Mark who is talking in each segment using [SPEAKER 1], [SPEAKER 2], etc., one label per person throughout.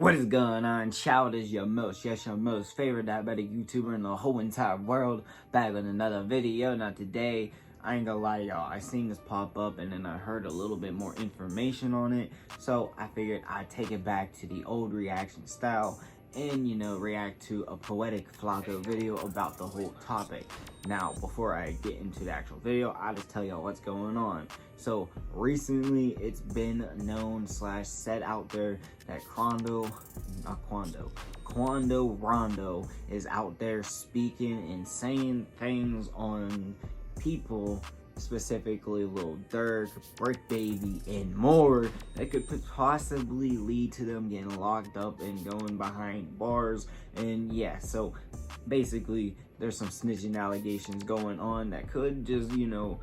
[SPEAKER 1] What is going on, child? Is your most, yes, your most favorite diabetic YouTuber in the whole entire world, back with another video. Now today, I ain't gonna lie to y'all, I seen this pop up and then I heard a little bit more information on it, so I figured I'd take it back to the old reaction style and, you know, react to a Poetik Flakko video about the whole topic. Now, before I get into the actual video, I'll just tell y'all what's going on. So, recently, it's been known / said out there that Quando Rondo is out there speaking and saying things on people, specifically Lil Durk, Bricc Baby, and more, that could possibly lead to them getting locked up and going behind bars. And yeah, so basically there's some snitching allegations going on that could just, you know,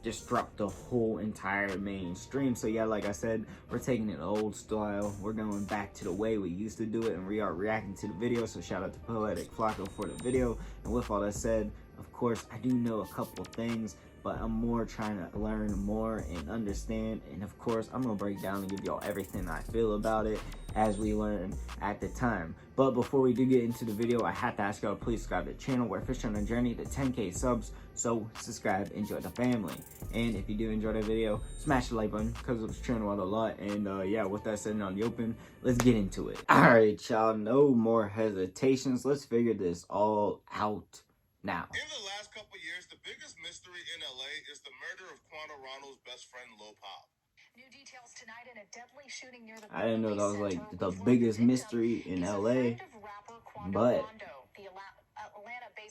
[SPEAKER 1] disrupt the whole entire mainstream. So yeah, like I said, we're taking it old style. We're going back to the way we used to do it, and we are reacting to the video. So shout out to Poetik Flakko for the video. And with all that said, of course, I do know a couple things, but I'm more trying to learn more and understand. And of course, I'm gonna break down and give y'all everything I feel about it as we learn at the time. But before we do get into the video, I have to ask y'all to please subscribe to the channel. We're officially on a journey to 10K subs, so subscribe, enjoy the family. And if you do enjoy the video, smash the like button because it's channel out a lot. And yeah, with that said on the open, let's get into it. All right, y'all, no more hesitations. Let's figure this all out now.
[SPEAKER 2] In the last couple years, the biggest mystery in LA is the murder of Quando Rondo's best friend, Lil Pop.
[SPEAKER 3] New details tonight in a deadly shooting near the
[SPEAKER 1] I didn't know that was like the biggest mystery in LA, but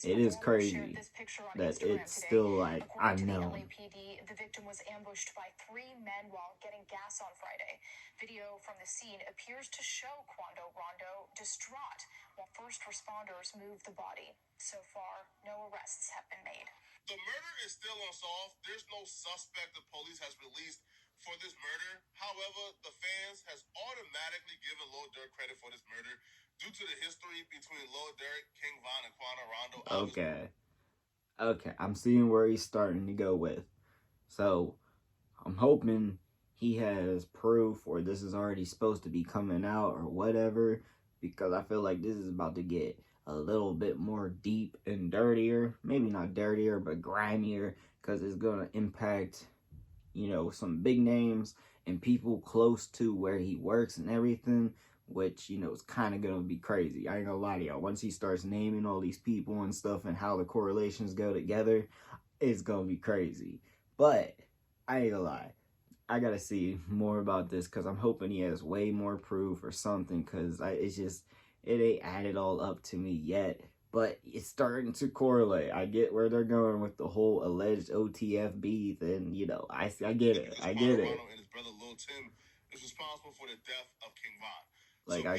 [SPEAKER 1] it is crazy that it's still like unknown.
[SPEAKER 3] The victim was ambushed by 3 men while getting gas on Friday. Video from the scene appears to show Quando Rondo distraught while first responders moved the body. So far, no arrests have been made.
[SPEAKER 2] The murder is still unsolved. There's no suspect the police has released for this murder. However, the fans has automatically given Lil Durk credit for this murder due to the history between Lil Durk, King Von, and Quando Rondo.
[SPEAKER 1] Okay, I'm seeing where he's starting to go with. So, I'm hoping he has proof, or this is already supposed to be coming out or whatever, because I feel like this is about to get a little bit more deep and dirtier. Maybe not dirtier, but grimier, because it's going to impact, you know, some big names and people close to where he works and everything, which, you know, is kind of going to be crazy. I ain't gonna lie to y'all. Once he starts naming all these people and stuff and how the correlations go together, it's going to be crazy. But I ain't gonna lie, I gotta see more about this because I'm hoping he has way more proof or something, because it ain't added all up to me yet. But it's starting to correlate. I get where they're going with the whole alleged OTF beef, and you know, I get it. I get it.
[SPEAKER 2] And his brother Lil Tim is responsible for the death of King Von.
[SPEAKER 1] Like,
[SPEAKER 2] so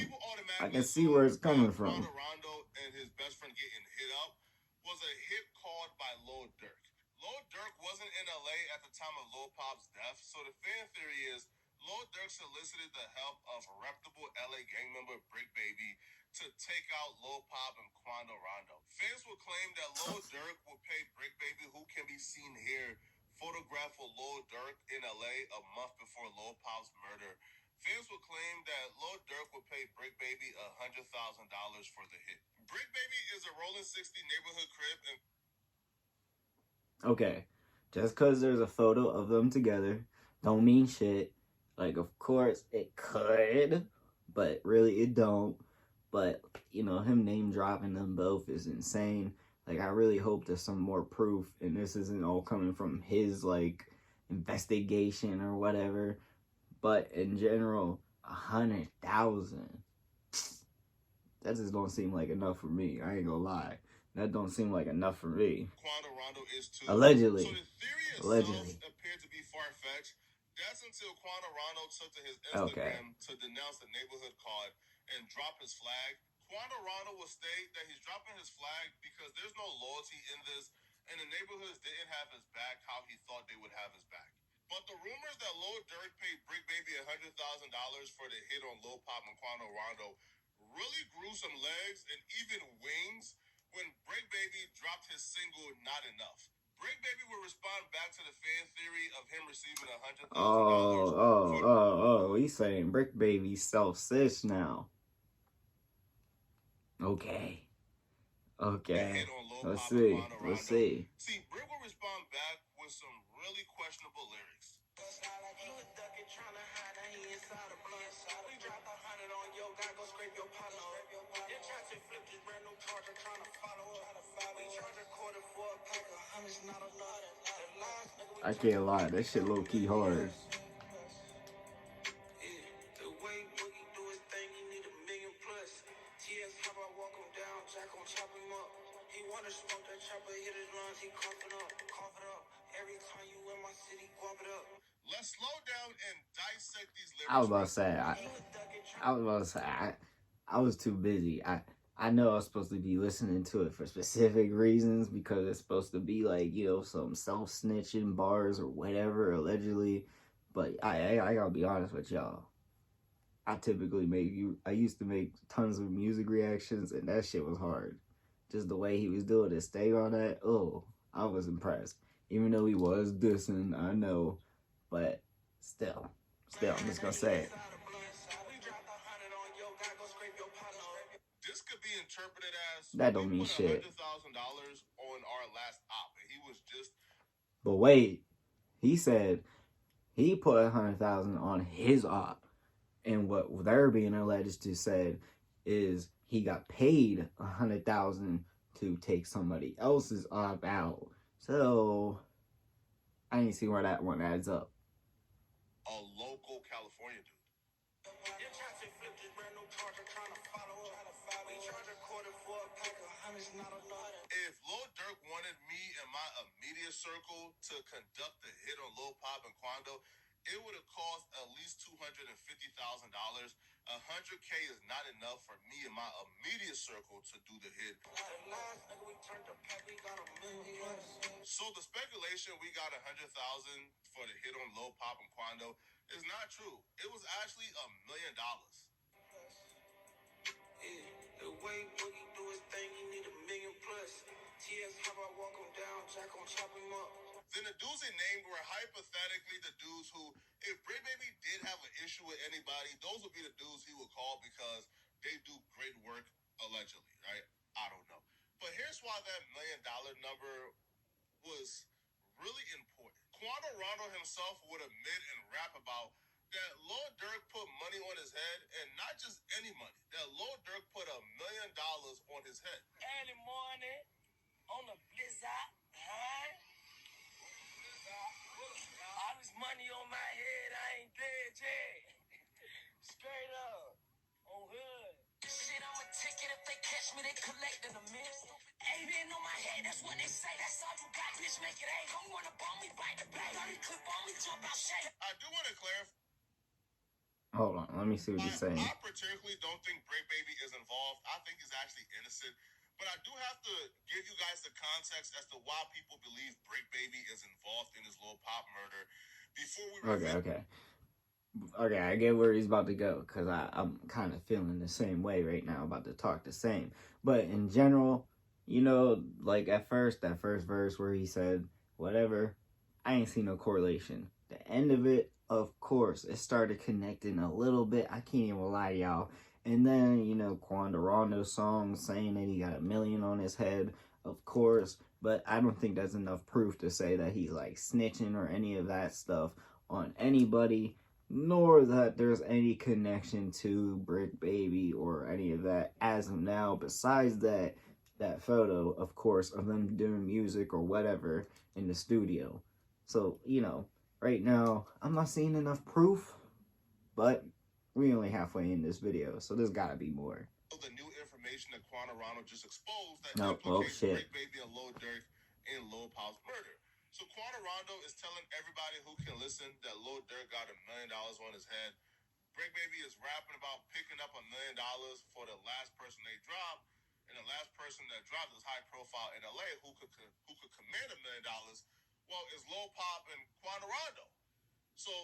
[SPEAKER 1] I can see where it's coming from.
[SPEAKER 2] Quando Rondo and his best friend getting hit up was a hit called by Lil Durk. Lil Durk wasn't in LA at the time of Lil Pop's death, so the fan theory is Lil Durk solicited the help of reputable LA gang member Bricc Baby to take out Lil Pop and Quando Rondo. Fans will claim that Lil Durk will pay Bricc Baby, who can be seen here, photograph of Lil Durk in LA a month before Lil Pop's murder. Fans will claim that Lil Durk will pay Bricc Baby $100,000 for the hit. Bricc Baby is a rolling 60 neighborhood crib and
[SPEAKER 1] okay, just because there's a photo of them together don't mean shit. Like, of course it could, but really it don't. But, you know, him name dropping them both is insane. Like, I really hope there's some more proof and this isn't all coming from his, like, investigation or whatever. But in general, 100,000, that just don't seem like enough for me. I ain't gonna lie. That don't seem like enough for me.
[SPEAKER 2] Quando Rondo is too.
[SPEAKER 1] Allegedly.
[SPEAKER 2] So the theory itself appeared to be far-fetched. That's until Quando Rondo took to his Instagram to denounce the neighborhood card and drop his flag. Quando Rondo will state that he's dropping his flag because there's no loyalty in this, and the neighborhoods didn't have his back how he thought they would have his back. But the rumors that Lil Durk paid Bricc Baby $100,000 for the hit on Lil Pop and Quando Rondo really grew some legs and even wings when Bricc Baby dropped his single Not Enough. Bricc Baby will respond back to the fan theory of him receiving $100,000.
[SPEAKER 1] Oh, he's saying Bricc Baby self-sis now. Okay.
[SPEAKER 2] The
[SPEAKER 1] Okay.
[SPEAKER 2] hit on Lil
[SPEAKER 1] Let's
[SPEAKER 2] Pop and
[SPEAKER 1] see.
[SPEAKER 2] Quando
[SPEAKER 1] Let's
[SPEAKER 2] Rondo.
[SPEAKER 1] see.
[SPEAKER 2] See, Bricc will respond back with some really questionable lyrics.
[SPEAKER 1] I can't lie. That shit low key hard.
[SPEAKER 2] Let's slow down and dissect these
[SPEAKER 1] I was
[SPEAKER 2] lyrics
[SPEAKER 1] about
[SPEAKER 2] real
[SPEAKER 1] to say. I was too busy. I know I was supposed to be listening to it for specific reasons because it's supposed to be like, you know, some self snitching bars or whatever allegedly. But I gotta be honest with y'all. I used to make tons of music reactions and that shit was hard. Just the way he was doing it, stay on that. Oh, I was impressed. Even though he was dissing, I know, but still, I'm just gonna say it.
[SPEAKER 2] This could be interpreted as
[SPEAKER 1] That don't
[SPEAKER 2] we
[SPEAKER 1] mean
[SPEAKER 2] put
[SPEAKER 1] shit.
[SPEAKER 2] $100,000 on our last op, and he was just
[SPEAKER 1] But wait, he said he put 100,000 on his op, and what they're being alleged to said is he got paid 100,000 to take somebody else's op out. So I ain't see where that one adds up.
[SPEAKER 2] a local California dude. If Lil Durk wanted me and my immediate circle to conduct the hit on Lil Pop and Quando, it would have cost at least $250,000. $100K is not enough for me and my immediate circle to do the hit. So the speculation we got $100,000 for the hit on Lil Pop and Quando is not true. It was actually $1 million. The way Boogie do his thing, he need $1 million plus. TS, how about walk him down, Jack gon' chop him up. Then the dudes he named were hypothetically the dudes who, if Bricc Baby did have an issue with anybody, those would be the dudes he would call because they do great work, allegedly, right? I don't know. But here's why that $1 million number was really important. Quando Rondo himself would admit and rap about that Lil Durk put money on his head, and not just any money. That Lil Durk put $1 million on his head. Early morning on the blizzard, huh? All this money on my head, I ain't dead yet. Straight up, on hood. Shit, I'm a ticket. If they catch me, they collect in a minute. Ain't been on my head, that's what they say. That's all you got, bitch, make it ain't. Don't wanna bomb me, bite the blade. Dirty clip on me, jump out shade. I do want to clarify.
[SPEAKER 1] Hold on, let me see what you're saying.
[SPEAKER 2] I particularly don't think Bricc Baby is involved. I think he's actually innocent. But I do have to give you guys the context as to why people believe Bricc Baby is involved in his Lil Pop murder. Before we
[SPEAKER 1] Okay, I get where he's about to go because I'm kind of feeling the same way right now, about to talk the same. But in general, you know, like that first verse where he said whatever, I ain't seen no correlation. The end of it, of course, it started connecting a little bit. I can't even lie to y'all. And then, you know, Quando Rondo song saying that he got $1 million on his head, of course. But I don't think that's enough proof to say that he's like snitching or any of that stuff on anybody, nor that there's any connection to Bricc Baby or any of that as of now, besides that photo, of course, of them doing music or whatever in the studio. So, you know, right now, I'm not seeing enough proof, but we only halfway in this video, so there's gotta be more.
[SPEAKER 2] The new information that Quando Rondo just exposed that implicates Bricc Baby and Lil Durk in Lil Pop's murder. So Quando Rondo is telling everybody who can listen that Lil Durk got $1 million on his head. Bricc Baby is rapping about picking up $1 million for the last person they dropped, and the last person that dropped is high profile in LA who could command $1 million. Well, is Lil Pop and Quando Rondo. So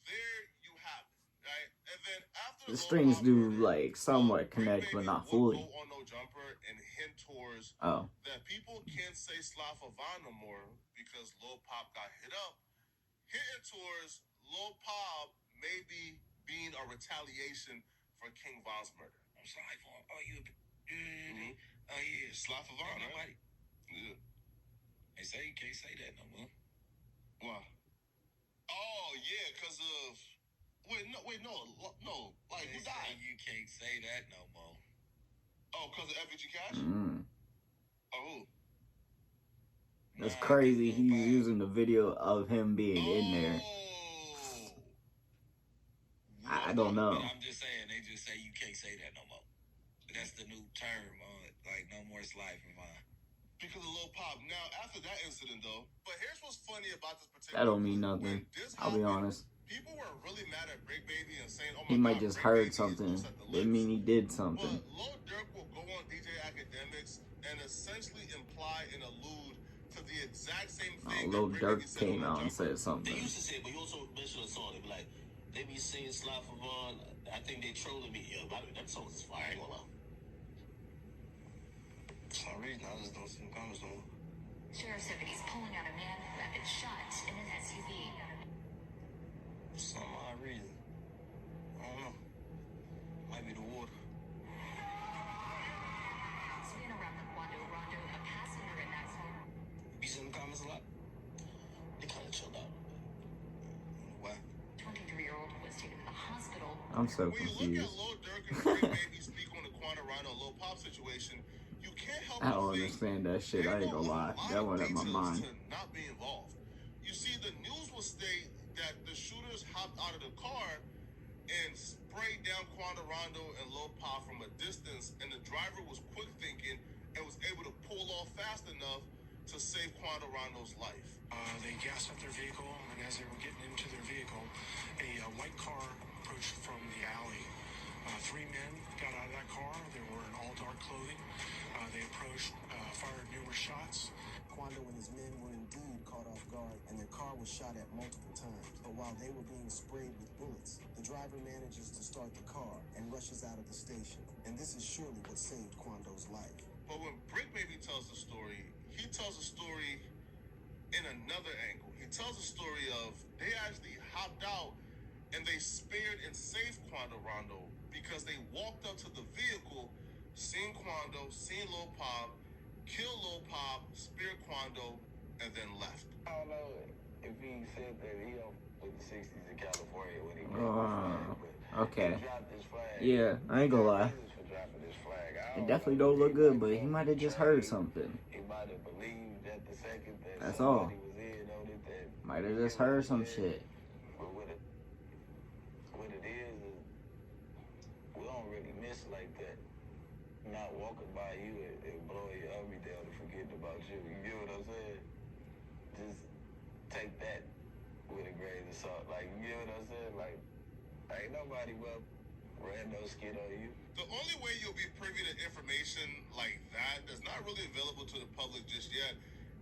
[SPEAKER 2] there you have it. Right? And then after
[SPEAKER 1] the strings do like somewhat connect, but not fully.
[SPEAKER 2] Go on No Jumper and hint towards that people can't say Slava no more because Lil Pop got hit up. Hinting towards Lil Pop maybe being a retaliation for King Von's murder. I'm sorry, are you Oh yeah, Slot for Vaughn, right? Yeah.
[SPEAKER 4] They say you can't say that no more.
[SPEAKER 2] Why? Oh yeah, because of wait no. Like
[SPEAKER 4] They
[SPEAKER 2] who died?
[SPEAKER 4] say you can't say that no more.
[SPEAKER 2] Oh, because of FBG Cash. Oh.
[SPEAKER 1] That's
[SPEAKER 4] Nah,
[SPEAKER 1] crazy.
[SPEAKER 4] 'cause Lil
[SPEAKER 1] He's
[SPEAKER 4] Bob-
[SPEAKER 1] using the video of him being in there. I don't
[SPEAKER 4] But
[SPEAKER 1] know.
[SPEAKER 4] I'm just saying, they just say you can't say that no more. That's the new term on it. Like, no more Slide for Vaughn.
[SPEAKER 2] Because of Lil Pop. Now, after that incident, though, but here's what's funny about this particular.
[SPEAKER 1] That don't mean nothing.
[SPEAKER 2] When this
[SPEAKER 1] I'll be
[SPEAKER 2] happened,
[SPEAKER 1] honest.
[SPEAKER 2] people were really mad at Bricc Baby and saying, "Oh my
[SPEAKER 1] He might
[SPEAKER 2] God,
[SPEAKER 1] just
[SPEAKER 2] Bricc
[SPEAKER 1] heard
[SPEAKER 2] Baby is
[SPEAKER 1] something.
[SPEAKER 2] loose at the
[SPEAKER 1] Didn't
[SPEAKER 2] lips."
[SPEAKER 1] mean he did something.
[SPEAKER 2] But Lil Durk will go on DJ Academics and essentially imply and allude to the exact same thing.
[SPEAKER 1] Lil
[SPEAKER 2] that
[SPEAKER 1] Durk
[SPEAKER 2] Baby said
[SPEAKER 1] came
[SPEAKER 2] on
[SPEAKER 1] out and said
[SPEAKER 4] They
[SPEAKER 1] something.
[SPEAKER 4] used to say it, but you also mentioned a song. They be like, they be singing Slide for Vaughn. I think they trolling me. Yo, by the way, that song is fire. I ain't gonna lie.
[SPEAKER 2] For some reason, I just don't see the comments no more.
[SPEAKER 3] Sheriff's deputies pulling out a man who had been shot in an SUV.
[SPEAKER 2] For some odd reason. I don't know. Might be the water.
[SPEAKER 3] Seen around the Quando Rondo, a passenger in that car.
[SPEAKER 2] You see in the comments a lot?
[SPEAKER 4] They kind of chilled out.
[SPEAKER 2] Why?
[SPEAKER 3] 23-year-old was taken to the hospital.
[SPEAKER 1] I'm so
[SPEAKER 2] When you look at
[SPEAKER 1] confused.
[SPEAKER 2] Lil Durk and Bricc Baby speak on the Quando Rondo Lil Pop situation, you can't help
[SPEAKER 1] I don't
[SPEAKER 2] but think
[SPEAKER 1] understand that shit. I ain't gonna lie. That went up my mind.
[SPEAKER 2] to not be involved. You see, the news will state that the shooters hopped out of the car and sprayed down Quando Rondo and Lil Pop from a distance, and the driver was quick thinking and was able to pull off fast enough to save Quando Rondo's life.
[SPEAKER 5] They gassed up their vehicle, and as they were getting into their vehicle, a white car approached from the alley. Three men got out of that car. They were in all dark clothing. They approached, fired numerous shots.
[SPEAKER 6] Quando and his men were indeed caught off guard, and their car was shot at multiple times. But while they were being sprayed with bullets, the driver manages to start the car and rushes out of the station. And this is surely what saved Quando's life.
[SPEAKER 2] But when Bricc Baby tells the story, he tells a story in another angle. He tells a story of they actually hopped out and they spared and saved Quando Rondo because they walked up to the vehicle, seen Quando, seen Lil Pop, killed Lil Pop, spared Quando, and then left.
[SPEAKER 4] I don't know if he said that he don't with the 60s in California when he dropped his flag, but
[SPEAKER 1] Okay.
[SPEAKER 4] he dropped his flag.
[SPEAKER 1] Yeah, I ain't gonna lie.
[SPEAKER 4] For dropping his flag.
[SPEAKER 1] It definitely don't look good, but he might have just heard something.
[SPEAKER 4] He might have believed at the second that
[SPEAKER 1] That's all.
[SPEAKER 4] somebody was in on it. That
[SPEAKER 1] Might have just heard some shit.
[SPEAKER 4] But what it is we don't really miss like that. Not walking by you and blowing your army down and forgetting about you. You get what I'm saying? Just take that with a grain of salt. Like, you get what I'm saying? Like, ain't nobody ran no skid on you.
[SPEAKER 2] The only way you'll be privy to information like that that's not really available to the public just yet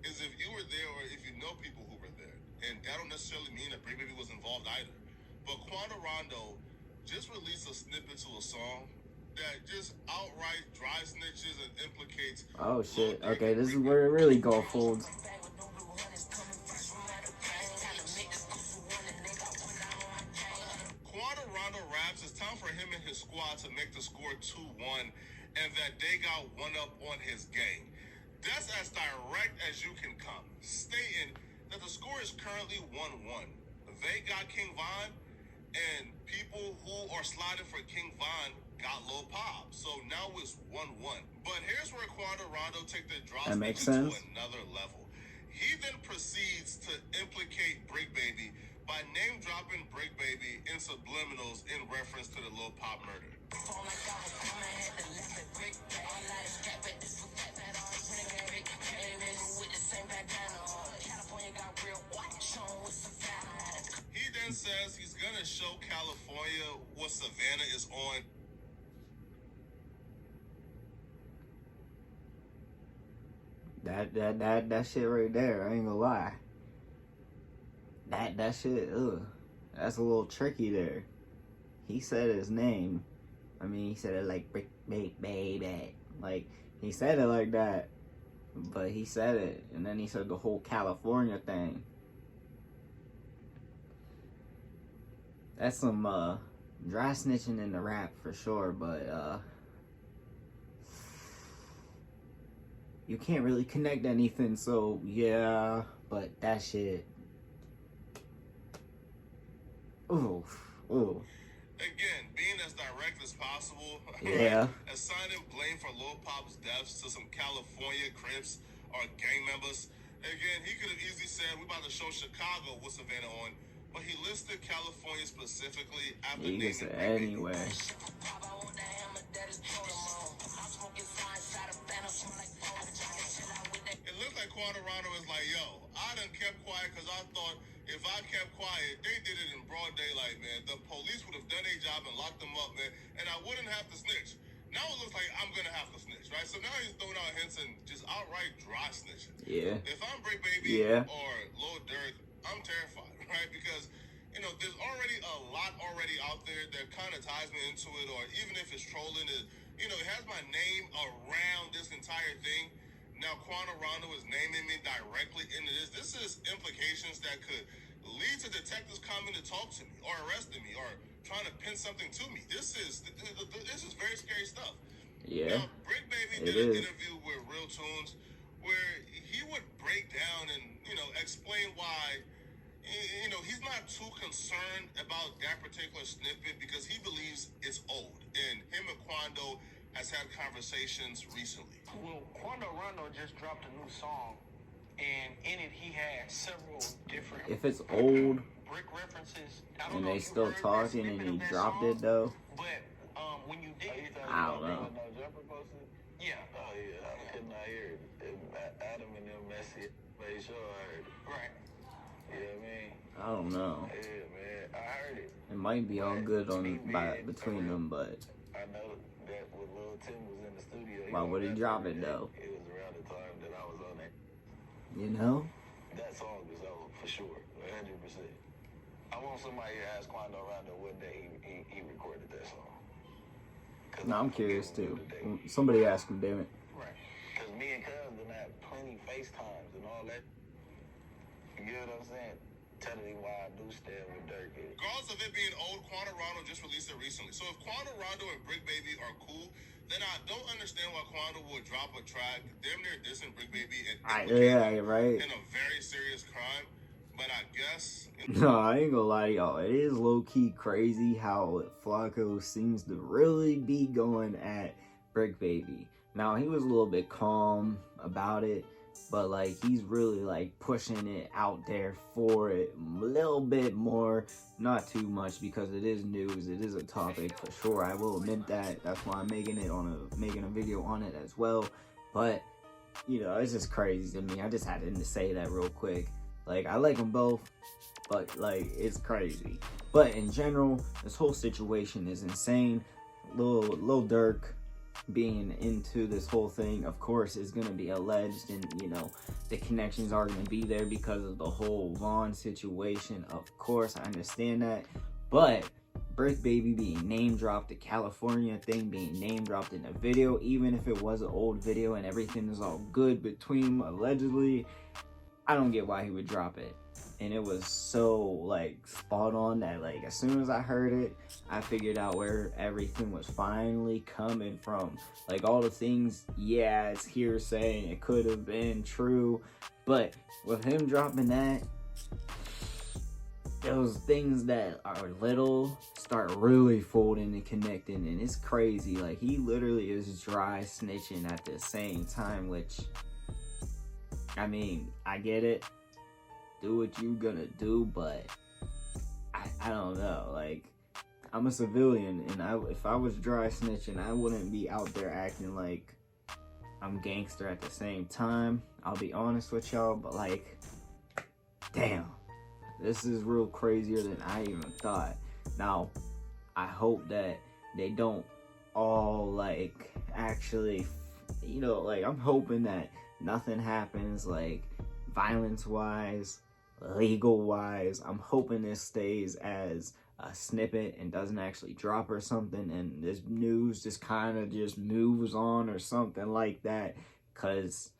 [SPEAKER 2] is if you were there or if you know people who were there. And that don't necessarily mean that Bricc Baby was involved either. But Quando Rondo just released a snippet to a song that just outright dry snitches and implicates.
[SPEAKER 1] Oh shit. Okay, this is where it really go, folks.
[SPEAKER 2] Quando Rondo raps, it's time for him and his squad to make the score 2-1, and that they got one up on his gang. That's as direct as you can come, stating that the score is currently 1-1. They got King Von, and people who are sliding for King Von got Lil Pop. So now it's 1-1. But here's where Quando Rondo take the drop
[SPEAKER 1] That makes
[SPEAKER 2] to
[SPEAKER 1] sense.
[SPEAKER 2] another level. He then proceeds to implicate Bricc Baby by name dropping Bricc Baby in subliminals in reference to the Lil Pop murder. He then says he's gonna show California what Savannah is on.
[SPEAKER 1] That shit right there, I ain't gonna lie. That shit, ugh. That's a little tricky there. He said his name. I mean, he said it like Bricc Baby. Like, he said it like that. But he said it. And then he said the whole California thing. That's some, dry snitching in the rap for sure, but, you can't really connect anything. So yeah, but that shit. Ooh, ooh.
[SPEAKER 2] Again, being as direct as possible,
[SPEAKER 1] Yeah.
[SPEAKER 2] right? Assigning blame for Lil Pop's deaths to some California Crips or gang members. Again, he could have easily said, "We about to show Chicago with Savannah on," but he listed California specifically after
[SPEAKER 1] You can
[SPEAKER 2] naming
[SPEAKER 1] say
[SPEAKER 2] Bricc Baby.
[SPEAKER 1] anyway.
[SPEAKER 2] It looked like Quando Rondo was like, "Yo, I done kept quiet because I thought if I kept quiet, they did it in broad daylight, man. The police would have done their job and locked them up, man, and I wouldn't have to snitch. Now it looks like I'm gonna have to snitch, right? So now he's throwing out hints and just outright dry snitching.
[SPEAKER 1] Yeah.
[SPEAKER 2] If I'm Bricc Baby
[SPEAKER 1] Yeah.
[SPEAKER 2] or Lil Durk, I'm terrified, right? Because there's already a lot already out there that kind of ties me into it, or even if it's trolling, it has my name around this entire thing. Now Quando Rondo is naming me directly into this. This is implications that could lead to detectives coming to talk to me or arresting me or trying to pin something to me. This is very scary stuff.
[SPEAKER 1] Yeah.
[SPEAKER 2] Now, Bricc Baby
[SPEAKER 1] It
[SPEAKER 2] did an
[SPEAKER 1] is.
[SPEAKER 2] interview with Real Tunes where he would break down and explain why he's not too concerned about that particular snippet because he believes it's old, and him and Quando has had conversations recently.
[SPEAKER 5] Well, Quando Rondo just dropped a new song, and in it he had several different
[SPEAKER 1] If it's old
[SPEAKER 5] Bricc references. I don't
[SPEAKER 1] and
[SPEAKER 5] know
[SPEAKER 1] they
[SPEAKER 5] if you
[SPEAKER 1] still
[SPEAKER 5] heard that
[SPEAKER 1] talking and
[SPEAKER 5] snippet
[SPEAKER 1] he
[SPEAKER 5] of that
[SPEAKER 1] dropped
[SPEAKER 5] song,
[SPEAKER 1] it though,
[SPEAKER 5] but when you did,
[SPEAKER 1] I don't know.
[SPEAKER 4] No jumper posted?
[SPEAKER 5] yeah,
[SPEAKER 4] Oh yeah, I could not hear it. Adam and them messy made sure I heard it.
[SPEAKER 5] right.
[SPEAKER 4] You know what I mean?
[SPEAKER 1] I don't know.
[SPEAKER 4] Yeah, man, I heard it.
[SPEAKER 1] It might be all good between them, but
[SPEAKER 4] I know that when Lil Tim was in the studio,
[SPEAKER 1] why would he drop it though?
[SPEAKER 4] It was around the time that I was on that.
[SPEAKER 1] You know?
[SPEAKER 4] That song is old for sure, 100%. I want somebody to ask Quando Rondo what day he recorded that song.
[SPEAKER 1] No, I'm curious too. Somebody ask him, damn it.
[SPEAKER 5] Right.
[SPEAKER 4] Because me and Cuz done had plenty FaceTimes and all that. You get what I'm saying? Telling me why I do stand with Durk.
[SPEAKER 2] Regardless of it being old, Quando Rondo just released it recently. So if Quando Rondo and Bricc Baby are cool, then I don't understand why Quando would drop a track damn near dissing Bricc Baby and
[SPEAKER 1] Yeah, right.
[SPEAKER 2] in a very serious crime. But I guess
[SPEAKER 1] No, I ain't gonna lie to y'all. It is low-key crazy how Flakko seems to really be going at Bricc Baby. Now, he was a little bit calm about it, but like he's really like pushing it out there for it a little bit more, not too much, because it is news, it is a topic for sure. I will admit that. That's why I'm making a video on it as well. But it's just crazy to me. I just had to say that real quick. Like, I like them both, but like it's crazy. But in general, this whole situation is insane. Lil Durk being into this whole thing, of course, is gonna be alleged, and the connections are gonna be there because of the whole Vaughn situation. Of course, I understand that, but Bricc Baby being name dropped, the California thing being name dropped in a video, even if it was an old video and everything is all good between them, allegedly, I don't get why he would drop it. And it was so like spot on that like as soon as I heard it, I figured out where everything was finally coming from. Like all the things, yeah, it's hearsay and it could have been true, but with him dropping that, those things that are little start really folding and connecting, and it's crazy. Like he literally is dry snitching at the same time, which, I mean, I get it. Do what you gonna do, but I don't know. Like, I'm a civilian, and if I was dry snitching, I wouldn't be out there acting like I'm gangster at the same time. I'll be honest with y'all, but like, damn, this is real crazier than I even thought. Now, I hope that they don't all like actually, like I'm hoping that nothing happens like violence-wise, legal-wise. I'm hoping this stays as a snippet and doesn't actually drop or something, and this news just kind of just moves on or something like that, because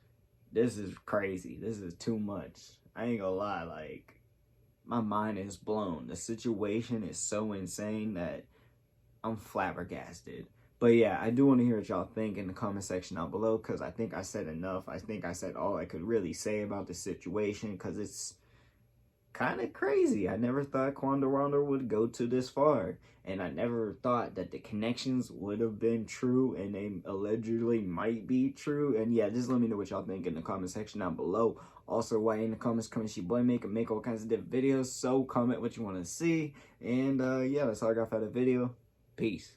[SPEAKER 1] this is crazy. This is too much. I ain't gonna lie, like, my mind is blown. The situation is so insane that I'm flabbergasted. But yeah, I do want to hear what y'all think in the comment section down below, because I think I said enough. I think I said all I could really say about the situation, because it's kind of crazy. I never thought Quando Rondo would go to this far, and I never thought that the connections would have been true, and they allegedly might be true. And yeah, just let me know what y'all think in the comment section down below. Also, while in the comments, comment your boy make all kinds of different videos, so comment what you want to see. And yeah, that's all I got for the video. Peace.